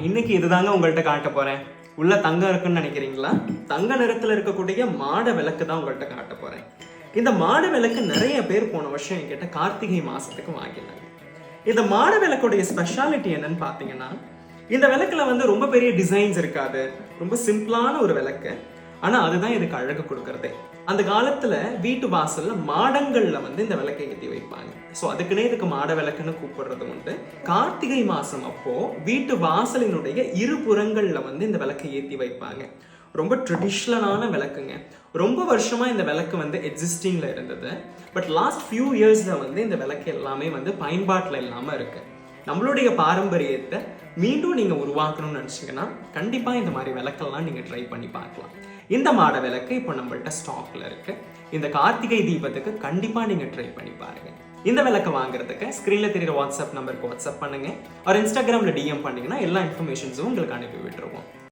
இன்னைக்கு இதுதாங்க உங்கள்கிட்ட காட்ட போறேன். உள்ள தங்கம் இருக்குன்னு நினைக்கிறீங்களா? தங்க நிறத்துல இருக்கக்கூடிய மாட விளக்கு தான் உங்கள்கிட்ட காட்ட போறேன். இந்த மாட விளக்கு நிறைய பேர் போன வருஷம் என்கிட்ட கார்த்திகை மாசத்துக்கு வாங்கினாங்க. இந்த மாட விளக்குடைய ஸ்பெஷாலிட்டி என்னன்னு பாத்தீங்கன்னா, இந்த விளக்குல ரொம்ப பெரிய டிசைன்ஸ் இருக்காது. ரொம்ப சிம்பிளான ஒரு விளக்கு. ஆனா அதுதான் இதுக்கு அழகு கொடுக்கறதே. அந்த காலத்துல வீட்டு வாசல்ல மாடங்கள்ல இந்த விளக்கை ஏற்றி வைப்பாங்க. ஸோ அதுக்குன்னே இதுக்கு மாட விளக்குன்னு கூப்பிடுறது உண்டு. கார்த்திகை மாசம் அப்போ வீட்டு வாசலினுடைய இருபுறங்கள்ல இந்த விளக்கை ஏற்றி வைப்பாங்க. ரொம்ப ட்ரெடிஷ்னலான விளக்குங்க. ரொம்ப வருஷமா இந்த விளக்கு எக்ஸிஸ்டிங்ல இருந்தது. பட் லாஸ்ட் ஃபியூ இயர்ஸ்ல இந்த விளக்கு எல்லாமே பயன்பாட்டில் இல்லாம இருக்கு. நம்மளுடைய பாரம்பரியத்தை மீண்டும் நீங்க உருவாக்கணும்னு நினைச்சீங்கன்னா கண்டிப்பா இந்த மாதிரி விளக்கெல்லாம் நீங்க ட்ரை பண்ணி பார்க்கலாம். இந்த மாட விளக்கு இப்போ நம்மள்ட்ட ஸ்டாக்ல இருக்கு. இந்த கார்த்திகை தீபத்துக்கு கண்டிப்பா நீங்க ட்ரை பண்ணி பாருங்க. இந்த விளக்க வாங்குறதுக்கு ஸ்கிரீன்ல தெரியுற வாட்ஸ்அப் நம்பருக்கு வாட்ஸ்அப் பண்ணுங்க. ஒரு இன்ஸ்டாகிராம்ல டிஎம் பண்ணீங்கன்னா எல்லா இன்ஃபர்மேஷன்ஸும் உங்களுக்கு அனுப்பி விட்டுருவோம்.